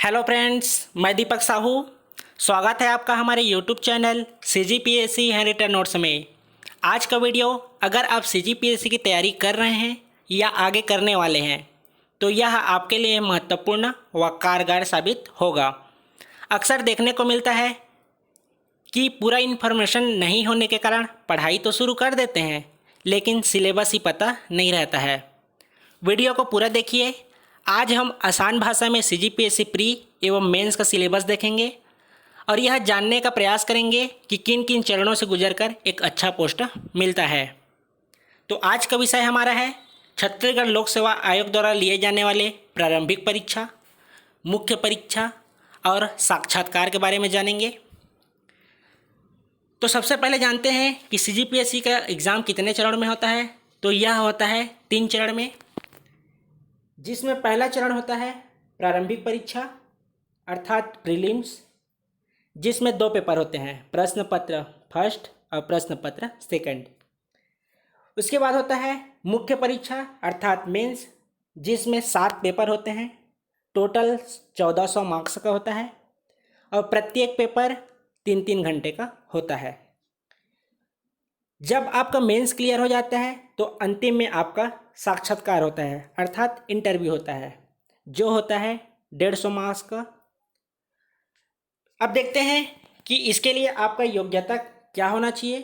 Hello friends, मैं दीपक साहू। स्वागत है आपका हमारे YouTube channel CGPSC hand written notes में। आज का वीडियो अगर आप CGPSC की तैयारी कर रहे हैं या आगे करने वाले हैं तो यह आपके लिए महत्वपूर्ण व कारगर साबित होगा। अक्सर देखने को मिलता है कि पूरा इन्फॉर्मेशन नहीं होने के कारण पढ़ाई तो शुरू कर देते हैं लेकिन सिलेबस ही पता नहीं रहता है। वीडियो को पूरा देखिए। आज हम आसान भाषा में CGPSC प्री एवं मेंस का सिलेबस देखेंगे और यह जानने का प्रयास करेंगे कि किन किन चरणों से गुजरकर एक अच्छा पोस्ट मिलता है। तो आज का विषय हमारा है छत्तीसगढ़ लोक सेवा आयोग द्वारा लिए जाने वाले प्रारंभिक परीक्षा, मुख्य परीक्षा और साक्षात्कार के बारे में जानेंगे। तो सबसे पहले जानते हैं कि CGPSC का एग्ज़ाम कितने चरण में होता है। तो यह होता है 3 चरण में, जिसमें पहला चरण होता है प्रारंभिक परीक्षा अर्थात प्रीलिम्स, जिसमें 2 पेपर होते हैं, प्रश्न पत्र फर्स्ट और प्रश्न पत्र सेकंड। उसके बाद होता है मुख्य परीक्षा अर्थात मेंस, जिसमें 7 पेपर होते हैं, टोटल 1400 मार्क्स का होता है और प्रत्येक पेपर 3-3 घंटे का होता है। जब आपका मेंस क्लियर हो जाता है तो अंतिम में आपका साक्षात्कार होता है अर्थात इंटरव्यू होता है, जो होता है 150 मार्क्स का। अब देखते हैं कि इसके लिए आपका योग्यता क्या होना चाहिए।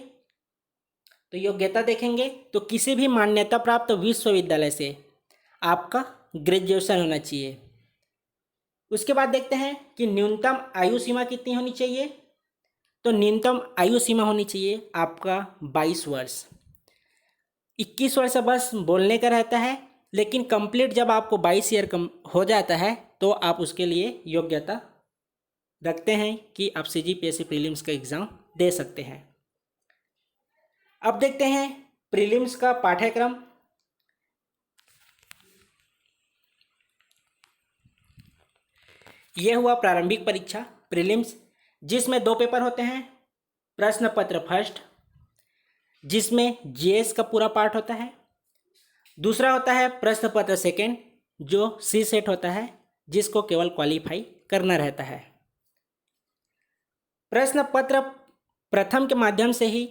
तो योग्यता देखेंगे तो किसी भी मान्यता प्राप्त विश्वविद्यालय से आपका ग्रेजुएशन होना चाहिए। उसके बाद देखते हैं कि न्यूनतम आयु सीमा कितनी होनी चाहिए। तो न्यूनतम आयु सीमा होनी चाहिए आपका 22 वर्ष। 21 वर्ष बस बोलने का रहता है, लेकिन कंप्लीट जब आपको 22 ईयर कम हो जाता है तो आप उसके लिए योग्यता रखते हैं कि आप CGPSC प्रीलिम्स का एग्ज़ाम दे सकते हैं। अब देखते हैं प्रीलिम्स का पाठ्यक्रम। यह हुआ प्रारंभिक परीक्षा प्रीलिम्स, जिसमें 2 पेपर होते हैं, प्रश्न पत्र फर्स्ट जिसमें GS का पूरा पार्ट होता है, दूसरा होता है प्रश्न पत्र सेकेंड जो C सेट होता है, जिसको केवल क्वालिफाई करना रहता है। प्रश्न पत्र प्रथम के माध्यम से ही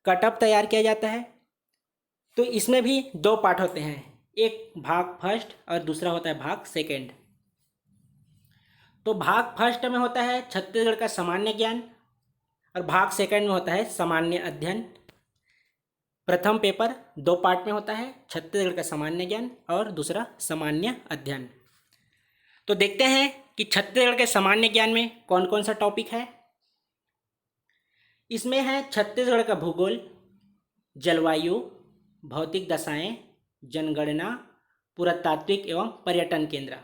कटअप तैयार किया जाता है। तो इसमें भी 2 पार्ट होते हैं, एक भाग फर्स्ट और दूसरा होता है भाग सेकेंड। तो भाग फर्स्ट में होता है छत्तीसगढ़ का सामान्य ज्ञान और भाग सेकंड में होता है सामान्य अध्ययन। प्रथम पेपर 2 पार्ट में होता है, छत्तीसगढ़ का सामान्य ज्ञान और दूसरा सामान्य अध्ययन। तो देखते हैं कि छत्तीसगढ़ के सामान्य ज्ञान में कौन कौन सा टॉपिक है। इसमें है छत्तीसगढ़ का भूगोल, जलवायु, भौतिक दशाएं, जनगणना, पुरातात्विक एवं पर्यटन केंद्र।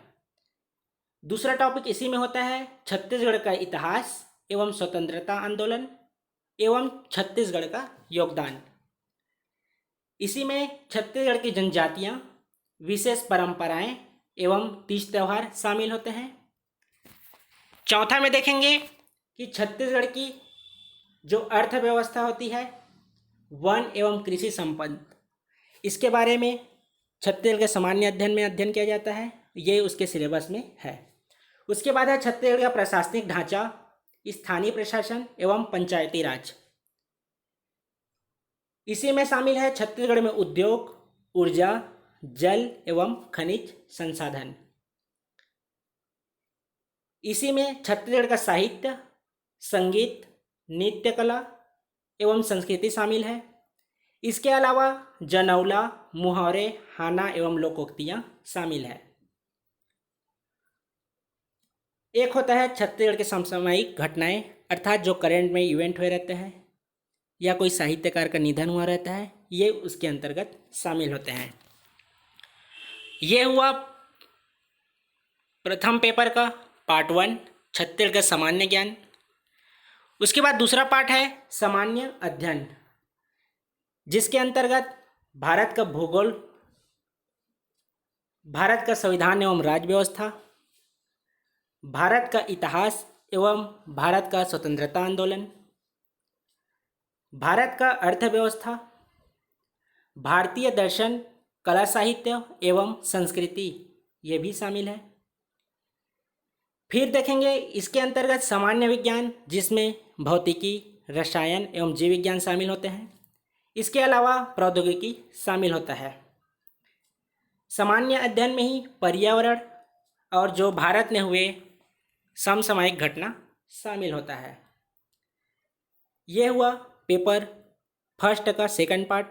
दूसरा टॉपिक इसी में होता है छत्तीसगढ़ का इतिहास एवं स्वतंत्रता आंदोलन एवं छत्तीसगढ़ का योगदान। इसी में छत्तीसगढ़ की जनजातियां, विशेष परंपराएं एवं तीज त्यौहार शामिल होते हैं। चौथा में देखेंगे कि छत्तीसगढ़ की जो अर्थव्यवस्था होती है, वन एवं कृषि संपन्न, इसके बारे में छत्तीसगढ़ के सामान्य अध्ययन में अध्ययन किया जाता है, ये उसके सिलेबस में है। उसके बाद है छत्तीसगढ़ का प्रशासनिक ढांचा, स्थानीय प्रशासन एवं पंचायती राज। इसी में शामिल है छत्तीसगढ़ में उद्योग, ऊर्जा, जल एवं खनिज संसाधन। इसी में छत्तीसगढ़ का साहित्य, संगीत, नृत्य कला एवं संस्कृति शामिल है। इसके अलावा जनौला, मुहावरे, हाना एवं लोकोक्तियाँ शामिल है। एक होता है छत्तीसगढ़ के समसामयिक घटनाएं अर्थात जो करंट में इवेंट हुए रहते हैं या कोई साहित्यकार का निधन हुआ रहता है, ये उसके अंतर्गत शामिल होते हैं। ये हुआ प्रथम पेपर का पार्ट 1 छत्तीसगढ़ का सामान्य ज्ञान। उसके बाद दूसरा पार्ट है सामान्य अध्ययन, जिसके अंतर्गत भारत का भूगोल, भारत का संविधान एवं राज्य व्यवस्था, भारत का इतिहास एवं भारत का स्वतंत्रता आंदोलन, भारत का अर्थव्यवस्था, भारतीय दर्शन, कला साहित्य एवं संस्कृति, ये भी शामिल है। फिर देखेंगे इसके अंतर्गत सामान्य विज्ञान, जिसमें भौतिकी, रसायन एवं जीव विज्ञान शामिल होते हैं। इसके अलावा प्रौद्योगिकी शामिल होता है। सामान्य अध्ययन में ही पर्यावरण और जो भारत में हुए समसामयिक घटना शामिल होता है। यह हुआ पेपर फर्स्ट का सेकंड पार्ट।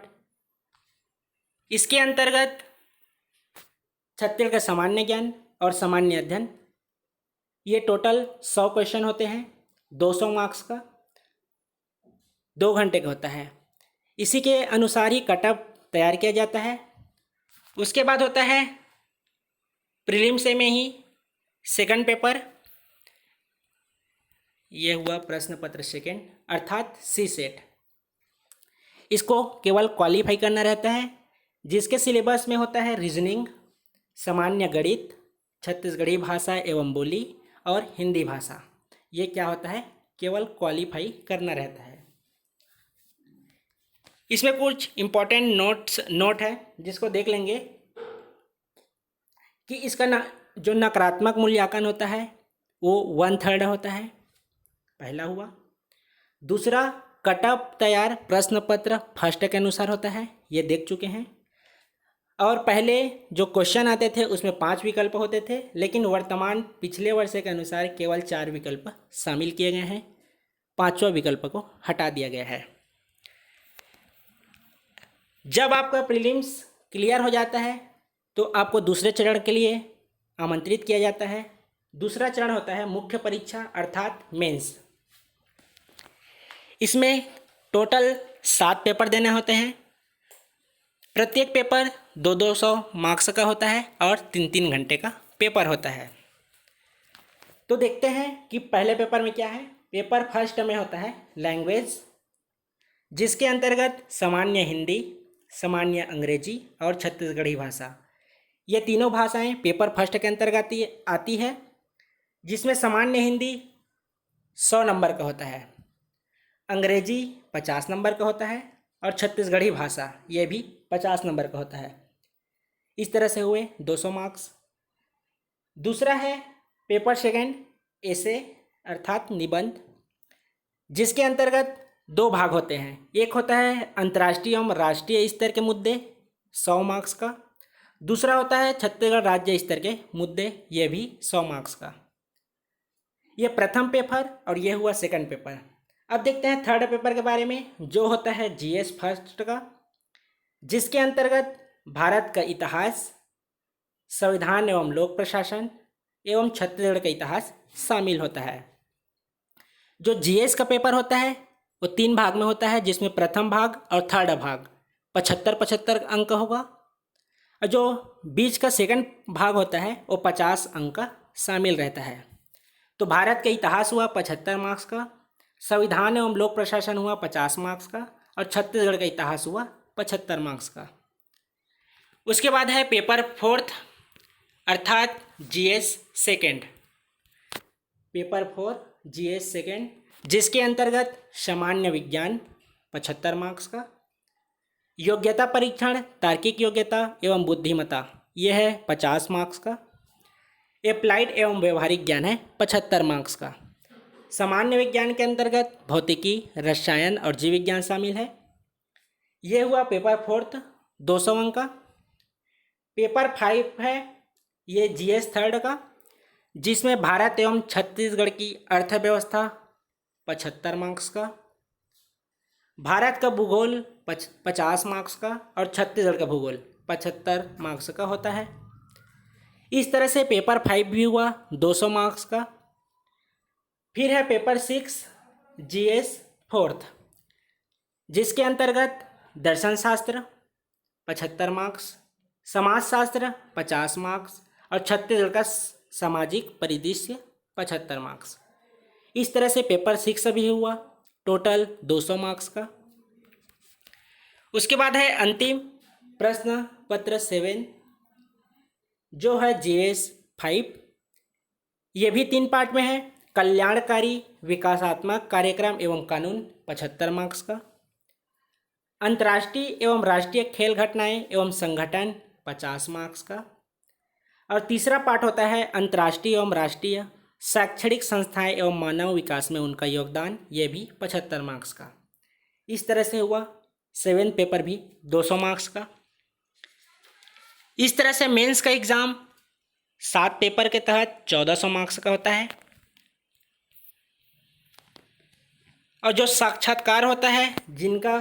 इसके अंतर्गत छत्तीसगढ़ का सामान्य ज्ञान और सामान्य अध्ययन, ये टोटल 100 क्वेश्चन होते हैं, 200 मार्क्स का, 2 घंटे का होता है। इसी के अनुसार ही कटअप तैयार किया जाता है। उसके बाद होता है प्रीलिम्स में ही सेकंड पेपर, यह हुआ प्रश्न पत्र सेकंड अर्थात सी सेट। इसको केवल क्वालिफाई करना रहता है, जिसके सिलेबस में होता है रीजनिंग, सामान्य गणित, छत्तीसगढ़ी भाषा एवं बोली और हिंदी भाषा। ये क्या होता है, केवल क्वालिफाई करना रहता है। इसमें कुछ इम्पोर्टेंट नोट है जिसको देख लेंगे कि इसका जो नकारात्मक मूल्यांकन होता है वो 1/3 होता है, पहला हुआ। दूसरा, कटअप तैयार प्रश्न पत्र फर्स्ट के अनुसार होता है, ये देख चुके हैं। और पहले जो क्वेश्चन आते थे उसमें 5 विकल्प होते थे, लेकिन वर्तमान पिछले वर्ष के अनुसार केवल 4 विकल्प शामिल किए गए हैं, 5वां विकल्प को हटा दिया गया है। जब आपका प्रीलिम्स क्लियर हो जाता है तो आपको दूसरे चरण के लिए आमंत्रित किया जाता है। दूसरा चरण होता है मुख्य परीक्षा अर्थात मेंस। इसमें टोटल 7 पेपर देने होते हैं। प्रत्येक पेपर 200 मार्क्स का होता है और 3 घंटे का पेपर होता है। तो देखते हैं कि पहले पेपर में क्या है। पेपर फर्स्ट में होता है लैंग्वेज, जिसके अंतर्गत सामान्य हिंदी, सामान्य अंग्रेजी और छत्तीसगढ़ी भाषा, ये तीनों भाषाएं पेपर फर्स्ट के अंतर्गत आती है, जिसमें सामान्य हिंदी 100 नंबर का होता है, अंग्रेजी 50 नंबर का होता है और छत्तीसगढ़ी भाषा ये भी 50 नंबर का होता है। इस तरह से हुए 200 मार्क्स। दूसरा है पेपर सेकंड एसे अर्थात निबंध, जिसके अंतर्गत 2 भाग होते हैं। एक होता है अंतर्राष्ट्रीय एवं राष्ट्रीय स्तर के मुद्दे 100 मार्क्स का, दूसरा होता है छत्तीसगढ़ राज्य स्तर के मुद्दे, ये भी 100 मार्क्स का। ये प्रथम पेपर और ये हुआ सेकंड पेपर। अब देखते हैं थर्ड पेपर के बारे में, जो होता है जीएस फर्स्ट का, जिसके अंतर्गत भारत का इतिहास, संविधान एवं लोक प्रशासन एवं छत्तीसगढ़ का इतिहास शामिल होता है। जो जीएस का पेपर होता है वो 3 भाग में होता है, जिसमें प्रथम भाग और थर्ड भाग 75-75 अंक होगा, और जो बीच का सेकंड भाग होता है वो 50 अंक का शामिल रहता है। तो भारत का इतिहास हुआ 75 मार्क्स का, संविधान एवं लोक प्रशासन हुआ 50 मार्क्स का और छत्तीसगढ़ का इतिहास हुआ 75 मार्क्स का। उसके बाद है पेपर फोर्थ अर्थात GS second. Paper 4 GS second, जिसके अंतर्गत सामान्य विज्ञान 75 मार्क्स का, योग्यता परीक्षण तार्किक योग्यता एवं बुद्धिमत्ता यह है 50 मार्क्स का, एप्लाइड एवं व्यवहारिक ज्ञान है 75 मार्क्स का। सामान्य विज्ञान के अंतर्गत भौतिकी, रसायन और जीव विज्ञान शामिल है। यह हुआ पेपर फोर्थ 200 अंक का। पेपर 5 है ये जीएस थर्ड का, जिसमें भारत एवं छत्तीसगढ़ की अर्थव्यवस्था 75 मार्क्स का, भारत का भूगोल 50 मार्क्स का और छत्तीसगढ़ का भूगोल 75 मार्क्स का होता है। इस तरह से पेपर 5 भी हुआ 200 मार्क्स का। फिर है पेपर 6 जीएस फोर्थ, जिसके अंतर्गत दर्शन शास्त्र 75 मार्क्स, समाजशास्त्र 50 मार्क्स और छत्तीसगढ़ का सामाजिक परिदृश्य 75 मार्क्स। इस तरह से पेपर 6 भी हुआ टोटल 200 मार्क्स का। उसके बाद है अंतिम प्रश्न पत्र 7, जो है जीएस 5। ये भी 3 पार्ट में है। कल्याणकारी विकासात्मक कार्यक्रम एवं कानून 75 मार्क्स का, अंतर्राष्ट्रीय एवं राष्ट्रीय खेल घटनाएं एवं संगठन 50 मार्क्स का, और तीसरा पार्ट होता है अंतर्राष्ट्रीय एवं राष्ट्रीय शैक्षणिक संस्थाएं एवं मानव विकास में उनका योगदान, ये भी 75 मार्क्स का। इस तरह से हुआ 7th पेपर भी 200 मार्क्स का। इस तरह से मेंस का एग्ज़ाम 7 पेपर के तहत 1400 मार्क्स का होता है। और जो साक्षात्कार होता है, जिनका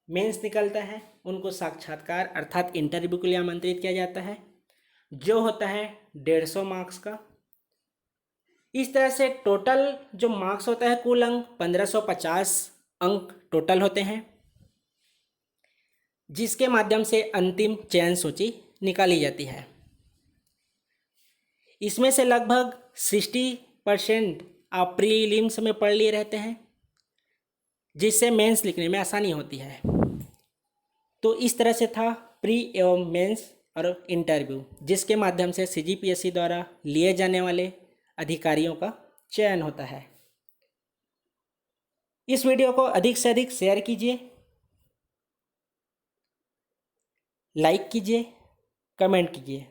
मेंस निकलता है, उनको साक्षात्कार अर्थात इंटरव्यू के लिए आमंत्रित किया जाता है, जो होता है 150 मार्क्स का। इस तरह से टोटल जो मार्क्स होता है, कुल अंक 1550 अंक टोटल होते हैं, जिसके माध्यम से अंतिम चयन सूची निकाली जाती है। इसमें से लगभग 60% आप प्रीलिम्स में पढ़ लिए रहते हैं, जिससे मेंस लिखने में आसानी होती है। तो इस तरह से था प्री एवं मेंस और इंटरव्यू, जिसके माध्यम से CGPSC द्वारा लिए जाने वाले अधिकारियों का चयन होता है। इस वीडियो को अधिक से अधिक शेयर कीजिए, लाइक कीजिए, कमेंट कीजिए,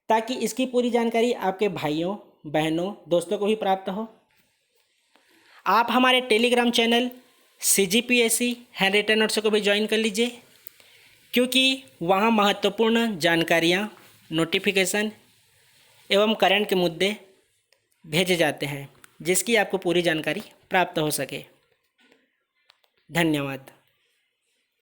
ताकि इसकी पूरी जानकारी आपके भाइयों, बहनों, दोस्तों को भी प्राप्त हो। आप हमारे Telegram channel CGPSC handwritten notes को भी ज्वाइन कर लीजिए, क्योंकि वहाँ महत्वपूर्ण जानकारियाँ, नोटिफिकेशन एवं करंट के मुद्दे भेजे जाते हैं, जिसकी आपको पूरी जानकारी प्राप्त हो सके। धन्यवाद।